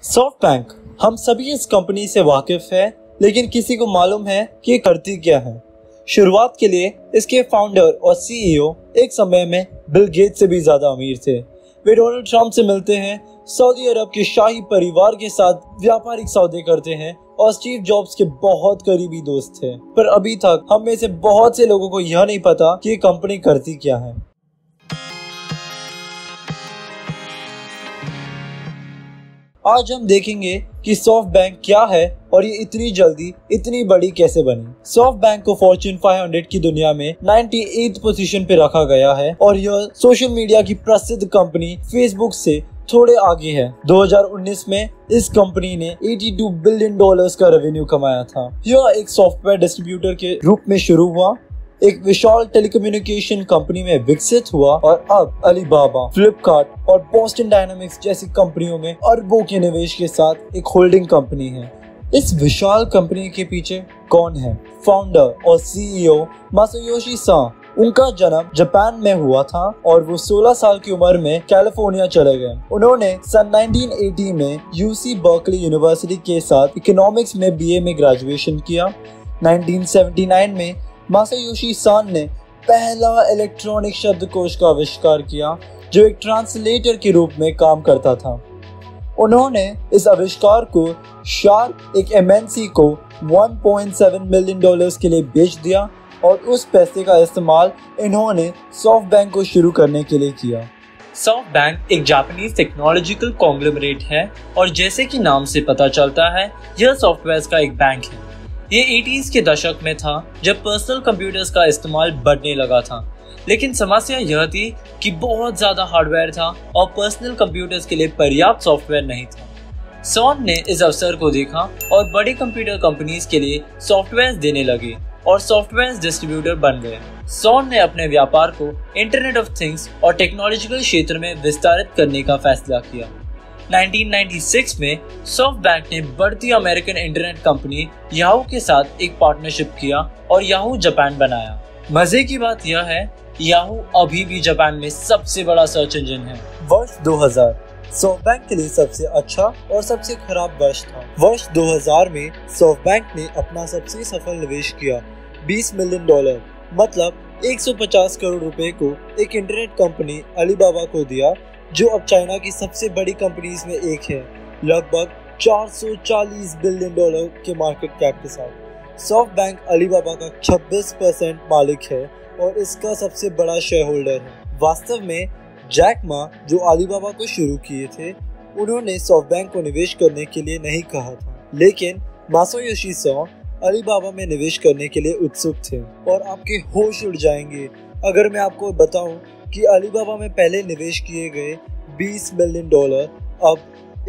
SoftBank, हम सभी इस कंपनी से वाकिफ है, लेकिन किसी को मालूम है कि ये करती क्या है। शुरुआत के लिए इसके फाउंडर और सीईओ एक समय में बिल गेट्स से भी ज्यादा अमीर थे। वे डोनाल्ड ट्रंप से मिलते हैं, सऊदी अरब के शाही परिवार के साथ व्यापारिक सौदे करते हैं और स्टीव जॉब्स के बहुत करीबी दोस्त थे। पर अभी तक हम में से बहुत से लोगों को यह नहीं पता कि ये कंपनी करती क्या है। आज हम देखेंगे कि सॉफ्टबैंक क्या है और ये इतनी जल्दी इतनी बड़ी कैसे बनी। सॉफ्टबैंक को फॉर्च्यून 500 की दुनिया में 98th पोजीशन पे रखा गया है और यह सोशल मीडिया की प्रसिद्ध कंपनी फेसबुक से थोड़े आगे है। 2019 में इस कंपनी ने $82 बिलियन का रेवेन्यू कमाया था। यह एक सॉफ्टवेयर डिस्ट्रीब्यूटर के रूप में शुरू हुआ, एक विशाल टेलीकम्युनिकेशन कंपनी में विकसित हुआ और अब अलीबाबा, फ्लिपकार्ट और बॉस्टन डायनामिक्स जैसी कंपनियों में अरबों के निवेश के साथ एक होल्डिंग कंपनी है। इस विशाल कंपनी के पीछे कौन है? फाउंडर और सीईओ मासायोशी सन। उनका जन्म जापान में हुआ था और वो 16 साल की उम्र में कैलिफोर्निया चले गए। उन्होंने सन 1980 में यूसी बर्कली यूनिवर्सिटी के साथ इकोनॉमिक्स में बीए में ग्रेजुएशन किया। 1979 में मासायोशी सन ने पहला इलेक्ट्रॉनिक शब्दकोश का आविष्कार किया जो एक ट्रांसलेटर के रूप में काम करता था। उन्होंने इस आविष्कार को शार्प, एक एमएनसी को $1.7 मिलियन के लिए बेच दिया और उस पैसे का इस्तेमाल इन्होंने सॉफ्टबैंक को शुरू करने के लिए किया। सॉफ्टबैंक एक जापानीज टेक्नोलॉजिकल कॉन्ग्लोमरेट है और जैसे कि नाम से पता चलता है, यह सॉफ्टवेयर का एक बैंक है। ये 80s के दशक में था जब पर्सनल कंप्यूटर्स का इस्तेमाल बढ़ने लगा था, लेकिन समस्या यह थी कि बहुत ज्यादा हार्डवेयर था और पर्सनल कंप्यूटर्स के लिए पर्याप्त सॉफ्टवेयर नहीं था। सॉन ने इस अवसर को देखा और बड़ी कंप्यूटर कंपनीज के लिए सॉफ्टवेयर देने लगे और सॉफ्टवेयर डिस्ट्रीब्यूटर बन गए। सॉन ने अपने व्यापार को इंटरनेट ऑफ थिंग्स और टेक्नोलॉजिकल क्षेत्र में विस्तारित करने का फैसला किया। 1996 में सॉफ्टबैंक ने बढ़ती अमेरिकन इंटरनेट कंपनी याहू के साथ एक पार्टनरशिप किया और याहू जापान बनाया। मजे की बात यह है, याहू अभी भी जापान में सबसे बड़ा सर्च इंजन है। वर्ष 2000 सॉफ्टबैंक के लिए सबसे अच्छा और सबसे खराब वर्ष था। वर्ष 2000 में सॉफ्टबैंक ने अपना सबसे सफल निवेश किया, $20 मिलियन, मतलब 150 करोड़ रुपए को एक इंटरनेट कंपनी अलीबाबा को दिया, जो अब चाइना की सबसे बड़ी कंपनीज में एक है, लगभग $440 बिलियन के मार्केट कैप के साथ। सॉफ्टबैंक अलीबाबा का 26% मालिक है और इसका सबसे बड़ा शेयर होल्डर है। वास्तव में जैक मा, जो अलीबाबा को शुरू किए थे, उन्होंने सॉफ्टबैंक को निवेश करने के लिए नहीं कहा था, लेकिन मासायोशी सन अलीबाबा में निवेश करने के लिए उत्सुक थे। और आपके होश उड़ जाएंगे अगर मैं आपको बताऊं कि अलीबाबा में पहले निवेश किए गए $20 मिलियन अब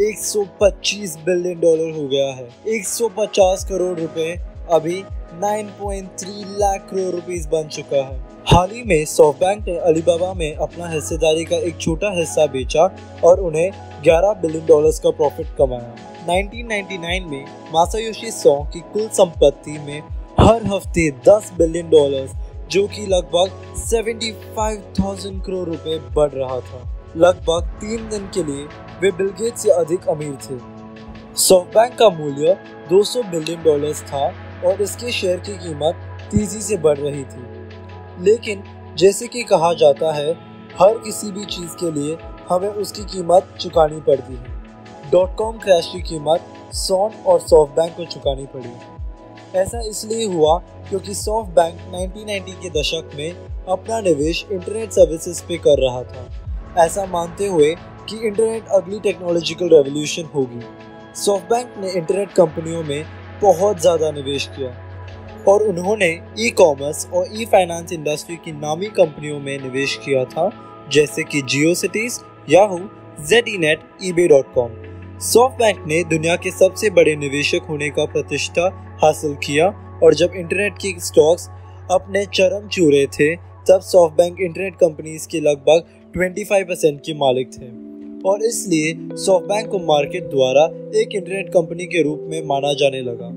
$125 बिलियन हो गया है। 150 करोड़ रुपए अभी 9.3 लाख करोड़ रुपीस बन चुका है। हाल ही में सॉफ्टबैंक ने अलीबाबा में अपना हिस्सेदारी का एक छोटा हिस्सा बेचा और उन्हें $11 बिलियन का प्रॉफिट कमाया। 1999 में मासायोशी सन की कुल संपत्ति में हर हफ्ते $10 बिलियन, जो कि लगभग 75,000 करोड़ रुपए बढ़ रहा था। लगभग 3 दिन के लिए वे बिल गेट्स से अधिक अमीर थे। सॉफ्टबैंक का मूल्य $200 बिलियन था और इसके शेयर की कीमत तेजी से बढ़ रही थी। लेकिन जैसे कि कहा जाता है, हर किसी भी चीज के लिए हमें उसकी कीमत चुकानी पड़ती है। .com क्रैश की कीमत सन और सॉफ्टबैंक को चुकानी पड़ी। ऐसा इसलिए हुआ क्योंकि सॉफ्टबैंक 1990 के दशक में अपना निवेश इंटरनेट सर्विसेज पे कर रहा था, ऐसा मानते हुए कि इंटरनेट अगली टेक्नोलॉजिकल रेवोल्यूशन होगी। सॉफ्टबैंक ने इंटरनेट कंपनियों में बहुत ज़्यादा निवेश किया और उन्होंने ई कॉमर्स और ई फाइनेंस इंडस्ट्री की नामी कंपनियों में निवेश किया था, जैसे कि जियोसिटीज, याहू, ZDNet, eBay.com। सॉफ्टबैंक ने दुनिया के सबसे बड़े निवेशक होने का प्रतिष्ठा हासिल किया और जब इंटरनेट की स्टॉक्स अपने चरम छू रहे थे, तब सॉफ्टबैंक इंटरनेट कंपनीज के लगभग 25% के मालिक थे और इसलिए सॉफ्टबैंक को मार्केट द्वारा एक इंटरनेट कंपनी के रूप में माना जाने लगा।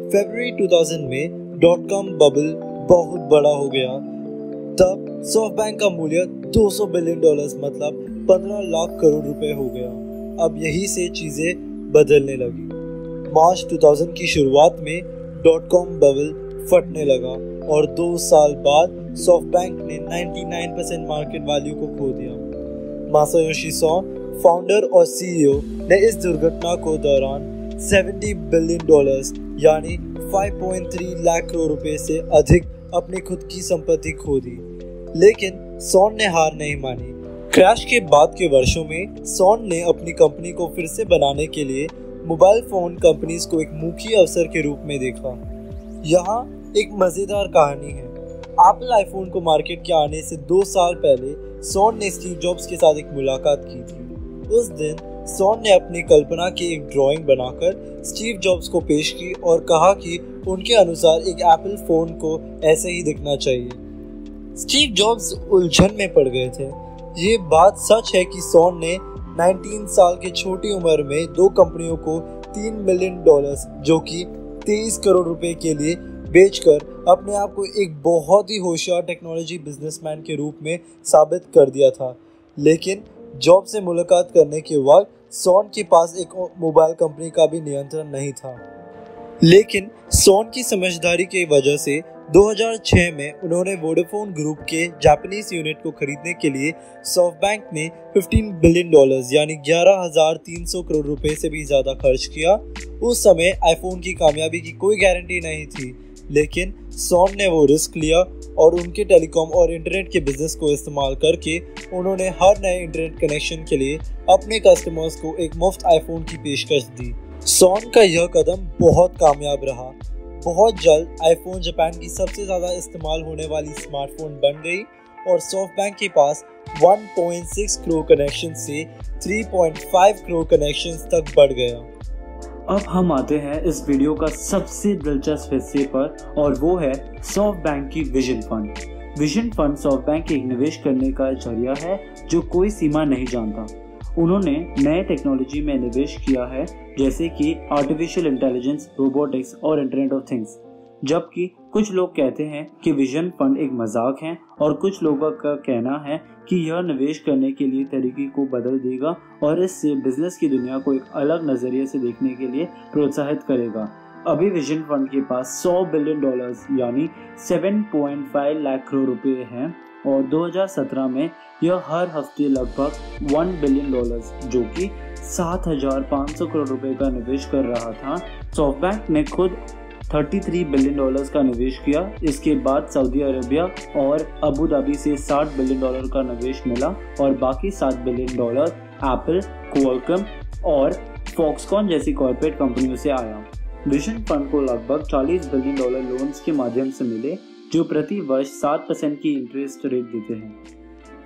फरवरी 2000 में .com बबल बहुत बड़ा हो गया। तब सॉफ्टबैंक का मूल्य $200 बिलियन, मतलब 15 लाख करोड़ रुपए हो गया। अब यही से चीजें बदलने लगी। मार्च 2000 की शुरुआत में .com बबल फटने लगा और 2 साल बाद सॉफ्टबैंक ने 99% मार्केट वैल्यू को खो दिया। मासायोशी सोन, फाउंडर और सीईओ, ने इस दुर्घटना को दौरान $70 बिलियन यानी 5.3 लाख करोड़ रुपए से अधिक अपनी खुद की संपत्ति खो दी। लेकिन सोन ने हार नहीं मानी। क्रैश के बाद के वर्षों में सोन ने अपनी कंपनी को फिर से बनाने के लिए मोबाइल फोन कंपनीज को एक मुख्य अवसर के रूप में देखा। यहाँ एक मजेदार कहानी है। एप्पल आईफोन को मार्केट के आने से 2 साल पहले सोन ने स्टीव जॉब्स के साथ एक मुलाकात की थी। उस दिन सोन ने अपनी कल्पना की एक ड्राइंग बनाकर स्टीव जॉब्स को पेश की और कहा कि उनके अनुसार एक एप्पल फोन को ऐसे ही दिखना चाहिए। स्टीव जॉब्स उलझन में पड़ गए थे। ये बात सच है कि सोन ने 19 साल की छोटी उम्र में 2 कंपनियों को $3 मिलियन जो कि 23 करोड़ रुपए के लिए बेचकर अपने आप को एक बहुत ही होशियार टेक्नोलॉजी बिजनेसमैन के रूप में साबित कर दिया था। लेकिन जॉब से मुलाकात करने के वक्त सोन के पास एक मोबाइल कंपनी का भी नियंत्रण नहीं था। लेकिन सोन की समझदारी की वजह से 2006 में उन्होंने वोडाफोन ग्रुप के जापानीज यूनिट को खरीदने के लिए सॉफ्टबैंक में $15 बिलियन यानी 11,300 करोड़ रुपए से भी ज्यादा खर्च किया। उस समय आईफोन की कामयाबी की कोई गारंटी नहीं थी, लेकिन सोन ने वो रिस्क लिया और उनके टेलीकॉम और इंटरनेट के बिजनेस को इस्तेमाल करके उन्होंने हर नए इंटरनेट कनेक्शन के लिए अपने कस्टमर्स को एक मुफ्त आईफोन की पेशकश दी। सोन का यह कदम बहुत कामयाब रहा। बहुत जल्द आईफोन जापान की सबसे ज़्यादा इस्तेमाल होने वाली स्मार्टफोन बन गई और सॉफ्टबैंक के पास 1.6 करोड़ कनेक्शन से 3.5 करोड़ कनेक्शंस तक बढ़ गया। अब हम आते हैं इस वीडियो का सबसे दिलचस्प हिस्से पर, और वो है सॉफ्टबैंक की vision fund. Vision fund SoftBank एक निवेश करने का जरिया है जो कोई सीमा नहीं जानता। उन्होंने नए टेक्नोलॉजी में निवेश किया है, जैसे कि आर्टिफिशियल इंटेलिजेंस, रोबोटिक्स और इंटरनेट ऑफ थिंग्स। जबकि कुछ लोग कहते हैं कि विजन फंड एक मजाक है और कुछ लोगों का कहना है कि यह निवेश करने के लिए तरीके को बदल देगा और इससे बिजनेस की दुनिया को एक अलग नजरिए से देखने के लिए प्रोत्साहित करेगा। अभी विजन फंड के पास $100 बिलियन यानी 7.5 लाख करोड़ रुपए हैं और 2017 में यह हर हफ्ते लगभग $1 बिलियन जो कि 7,500 करोड़ रुपए का निवेश कर रहा था। सॉफ्टबैंक ने खुद $33 बिलियन का निवेश किया। इसके बाद सऊदी अरेबिया और अबू धाबी से $60 बिलियन का निवेश मिला और बाकी $7 बिलियन एप्पल, क्वालकॉम और फॉक्सकॉन जैसी कॉर्पोरेट कंपनियों से आया। विजन फंड को लगभग $40 बिलियन लोन्स के माध्यम से मिले जो प्रति वर्ष 7% की इंटरेस्ट रेट देते हैं।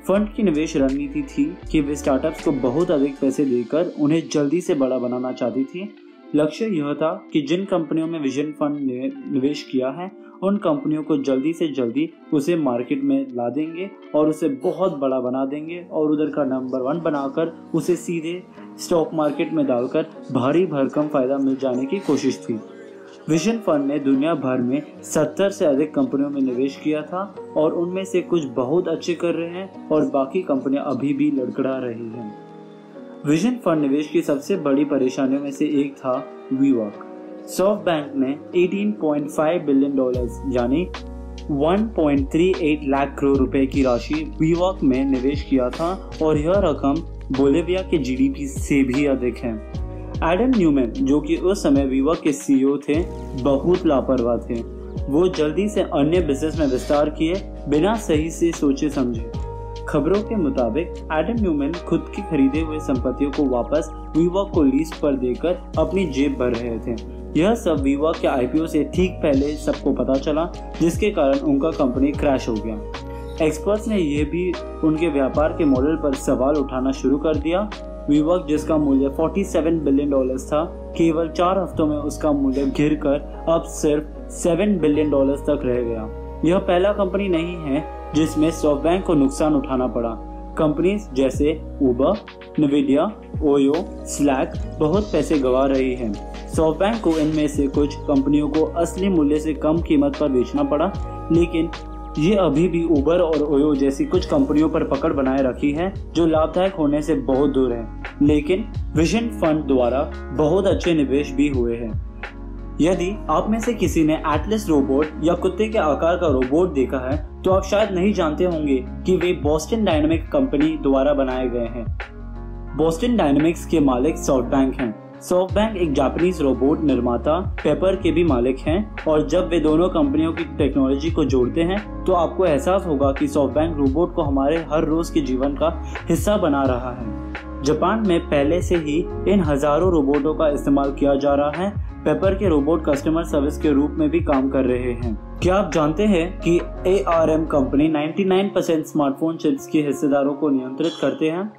फंड की निवेश रणनीति थी कि वे स्टार्टअप्स को बहुत अधिक पैसे देकर उन्हें जल्दी से बड़ा बनाना चाहती थी। लक्ष्य यह था कि जिन कंपनियों में विजन फंड ने निवेश किया है उन कंपनियों को जल्दी से जल्दी उसे मार्केट में ला देंगे और उसे बहुत बड़ा बना देंगे और उधर का नंबर 1 बनाकर उसे सीधे स्टॉक मार्केट में डालकर भारी भरकम फायदा मिल जाने की कोशिश थी। विजन फंड ने दुनिया भर में 70 से अधिक कंपनियों में निवेश किया था और उनमें से कुछ बहुत अच्छे कर रहे हैं और बाकी कंपनियां अभी भी लड़खड़ा रही हैं। विजन फंड निवेश की सबसे बड़ी परेशानियों में से एक था वीवर्क। सॉफ्टबैंक ने $18.5 बिलियन यानी 1.38 लाख करोड़ रुपए की राशि वीवर्क में निवेश किया था और यह रकम बोलिविया के जीडीपी से भी अधिक है। एडम न्यूमैन, जो कि उस समय वीवर्क के सीईओ थे, बहुत लापरवाह थे। वो जल्दी से अन्य बिजनेस में विस्तार किए बिना सही से सोचे समझे। खबरों के मुताबिक एडम न्यूमैन खुद की खरीदे हुए संपत्तियों को वापस वीवर्क को लीज पर देकर अपनी जेब भर रहे थे। यह सब वीवर्क के आईपीओ से ठीक पहले सबको पता चला, जिसके कारण उनका कंपनी क्रैश हो गया। एक्सपर्ट्स ने यह भी उनके व्यापार के मॉडल पर सवाल उठाना शुरू कर दिया। वीवर्क, जिसका मूल्य $47 बिलियन था, केवल 4 हफ्तों में उसका मूल्य गिरकर अब सिर्फ $7 बिलियन तक रह गया। यह पहला कंपनी नहीं है जिसमें सॉफ्टबैंक को नुकसान उठाना पड़ा। कंपनीज जैसे उबर, NVIDIA, ओयो, स्लैक बहुत पैसे गंवा रही हैं। सॉफ्टबैंक को इनमें से कुछ कंपनियों को असली मूल्य से कम कीमत पर बेचना पड़ा, लेकिन ये अभी भी उबर और ओयो जैसी कुछ कंपनियों पर पकड़ बनाए रखी है जो लाभदायक होने से बहुत दूर है, लेकिन विजन फंड द्वारा बहुत अच्छे निवेश भी हुए हैं। यदि आप में से किसी ने एटलस रोबोट या कुत्ते के आकार का रोबोट देखा है तो आप शायद नहीं जानते होंगे कि वे बोस्टन डायनामिक्स कंपनी द्वारा बनाए गए हैं। बोस्टन डायनामिक्स के मालिक सॉफ्टबैंक हैं। सॉफ्टबैंक एक जापानीज रोबोट निर्माता पेपर के भी मालिक हैं और जब वे दोनों कंपनियों की टेक्नोलॉजी को जोड़ते हैं तो आपको एहसास होगा कि सॉफ्टबैंक रोबोट को हमारे हर रोज के जीवन का हिस्सा बना रहा है। जापान में पहले से ही इन हजारों रोबोटों का इस्तेमाल किया जा रहा है। पेपर के रोबोट कस्टमर सर्विस के रूप में भी काम कर रहे हैं। क्या आप जानते हैं कि ARM कंपनी 99% स्मार्टफोन चिप्स के हिस्सेदारों को नियंत्रित करते हैं?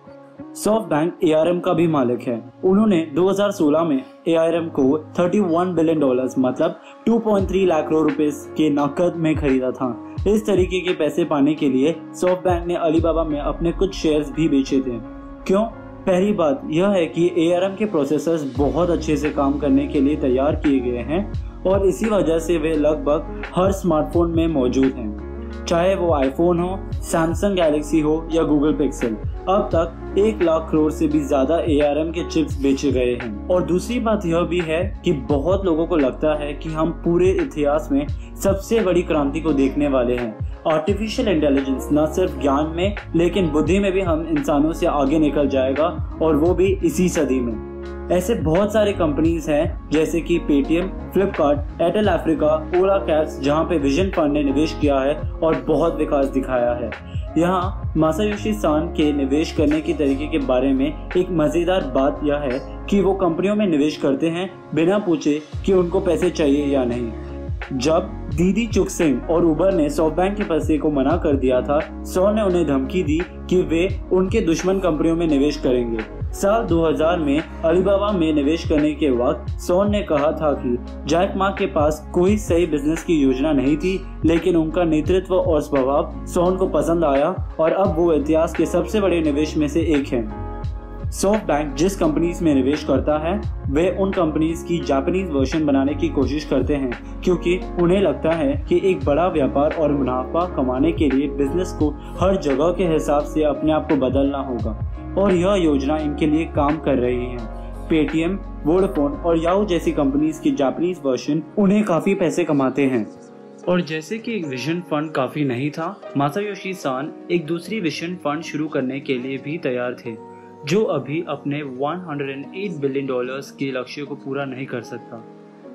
सॉफ्टबैंक ARM का भी मालिक है। उन्होंने 2016 में ARM को $31 बिलियन मतलब 2.3 लाख करोड़ रुपए के नकद में खरीदा था। इस तरीके के पैसे पाने के लिए सॉफ्टबैंक ने अलीबाबा में अपने कुछ शेयर्स भी बेचे थे। क्यों? पहली बात यह है कि ARM के प्रोसेसर्स बहुत अच्छे से काम करने के लिए तैयार किए गए हैं और इसी वजह से वे लगभग हर स्मार्टफोन में मौजूद हैं, चाहे वो आईफोन हो, सैमसंग गैलेक्सी हो या गूगल पिक्सल। अब तक 1 लाख करोड़ से भी ज्यादा ARM के चिप्स बेचे गए हैं। और दूसरी बात यह भी है कि बहुत लोगों को लगता है कि हम पूरे इतिहास में सबसे बड़ी क्रांति को देखने वाले हैं। आर्टिफिशियल इंटेलिजेंस न सिर्फ ज्ञान में लेकिन बुद्धि में भी हम इंसानों से आगे निकल जाएगा और वो भी इसी सदी में। ऐसे बहुत सारे कंपनीज हैं जैसे कि पेटीएम, फ्लिपकार्ट, एयरटेल अफ्रीका, ओला कैब्स, जहां पे विजन फंड ने निवेश किया है और बहुत विकास दिखाया है। यहाँ मासायोशी सान के निवेश करने के तरीके के बारे में एक मजेदार बात यह है कि वो कंपनियों में निवेश करते हैं बिना पूछे कि उनको पैसे चाहिए या नहीं। जब दीदी चुकसिंग और उबर ने सॉफ्टबैंक के पैसे को मना कर दिया था, सॉन ने उन्हें धमकी दी कि वे उनके दुश्मन कंपनियों में निवेश करेंगे। साल 2000 में अलीबाबा में निवेश करने के वक्त सॉन ने कहा था कि जैक मा के पास कोई सही बिजनेस की योजना नहीं थी, लेकिन उनका नेतृत्व और स्वभाव सॉन को पसंद आया और अब वो इतिहास के सबसे बड़े निवेश में से एक है। सॉफ्टबैंक जिस कंपनीज में निवेश करता है वे उन कंपनीज की जापानीज वर्जन बनाने की कोशिश करते हैं, क्योंकि उन्हें लगता है कि एक बड़ा व्यापार और मुनाफा कमाने के लिए बिजनेस को हर जगह के हिसाब से अपने आप को बदलना होगा और यह योजना इनके लिए काम कर रही है। पेटीएम, वोडाफोन और याहू जैसी कंपनीज की जापानीज वर्जन उन्हें काफी पैसे कमाते हैं। और जैसे कि एक विजन फंड काफी नहीं था, मासायोशी सान एक दूसरी विजन फंड शुरू करने के लिए भी तैयार थे, जो अभी अपने $108 बिलियन के लक्ष्य को पूरा नहीं कर सकता।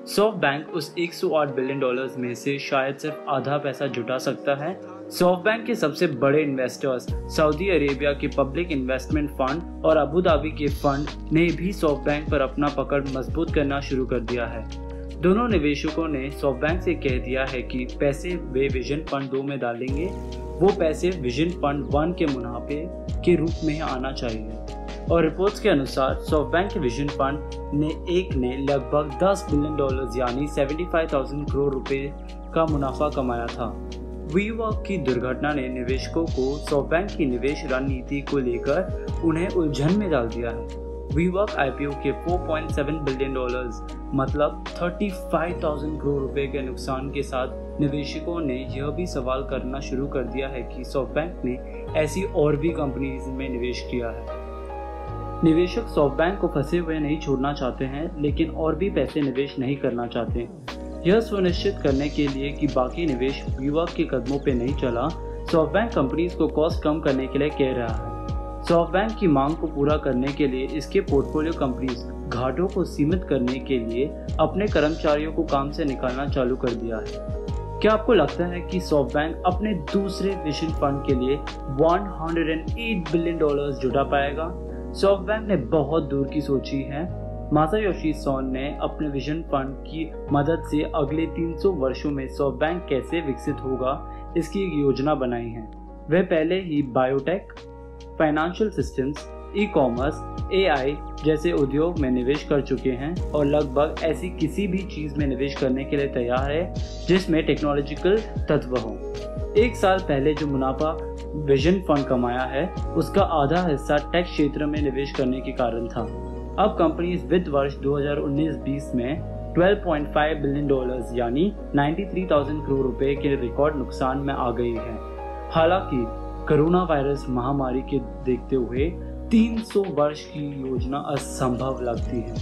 सॉफ्टबैंक उस $108 बिलियन में से शायद सिर्फ आधा पैसा जुटा सकता है। सॉफ्टबैंक के सबसे बड़े इन्वेस्टर्स सऊदी अरेबिया के पब्लिक इन्वेस्टमेंट फंड और अबू धाबी के फंड ने भी सॉफ्टबैंक पर अपना पकड़ मजबूत करना शुरू कर दिया है। दोनों निवेशकों ने सॉफ्टबैंक से कह दिया है कि पैसे वे विजन फंड 2 में डालेंगे, वो पैसे विजन फंड 1 के मुनाफे के रूप में आना चाहिए। और रिपोर्ट्स के अनुसार सॉफ्टबैंक के विजन फंड ने लगभग $10 बिलियन यानी 75,000 करोड़ रुपए का मुनाफा कमाया था। वीवर्क की दुर्घटना ने निवेशकों को सॉफ्टबैंक की निवेश रणनीति को लेकर उन्हें उलझन में डाल दिया है। वीवर्क IPO के $4.7 बिलियन मतलब 35,000 करोड़ रुपए के नुकसान के साथ निवेशकों ने यह भी सवाल करना शुरू कर दिया है कि सॉफ्टबैंक ने ऐसी और भी कंपनीज में निवेश किया है। निवेशक सॉफ्टबैंक को फंसे हुए नहीं छोड़ना चाहते हैं, लेकिन और भी पैसे निवेश नहीं करना चाहते। यह सुनिश्चित करने के लिए कि बाकी निवेश वीवर्क के कदमों पे नहीं चला, सॉफ्टबैंक कंपनीज को कॉस्ट कम करने के लिए कह रहा है। सॉफ्टबैंक की मांग को पूरा करने के लिए इसके पोर्टफोलियो कंपनीज घाटों को सीमित करने के लिए अपने कर्मचारियों को काम से निकालना चालू कर दिया है। क्या आपको लगता है कि सॉफ्टबैंक अपने दूसरे विजन फंड के लिए $108 बिलियन जुटा पाएगा? सॉफ्टबैंक ने बहुत दूर की सोची है। मासायोशी सॉन ने अपने विजन फंड की मदद से अगले 300 वर्षों में सॉफ्टबैंक कैसे विकसित होगा इसकी एक योजना बनाई है। वह पहले ही biotech, financial systems, e-commerce, AI जैसे उद्योग में निवेश कर चुके हैं और लगभग ऐसी किसी भी चीज में निवेश करने के लिए तैयार है जिसमें टेक्नोलॉजिकल तत्व हो। 1 साल पहले जो मुनाफा विजन फंड कमाया है उसका आधा हिस्सा टेक क्षेत्र में निवेश करने के कारण था। अब कंपनी वित्त वर्ष 2019-20 में $12.5 बिलियन यानी 93,000 करोड़ रुपए के रिकॉर्ड नुकसान में आ गई है। हालांकि कोरोना वायरस महामारी के देखते हुए 300 वर्ष की योजना असंभव लगती है।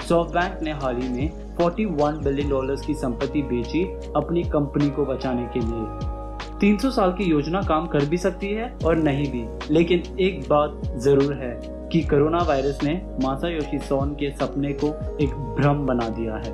सॉफ्टबैंक ने हाल ही में $41 बिलियन की संपत्ति बेची अपनी कंपनी को बचाने के लिए। 300 साल की योजना काम कर भी सकती है और नहीं भी, लेकिन एक बात जरूर है कि कोरोना वायरस ने मासायोशी सोन के सपने को एक भ्रम बना दिया है।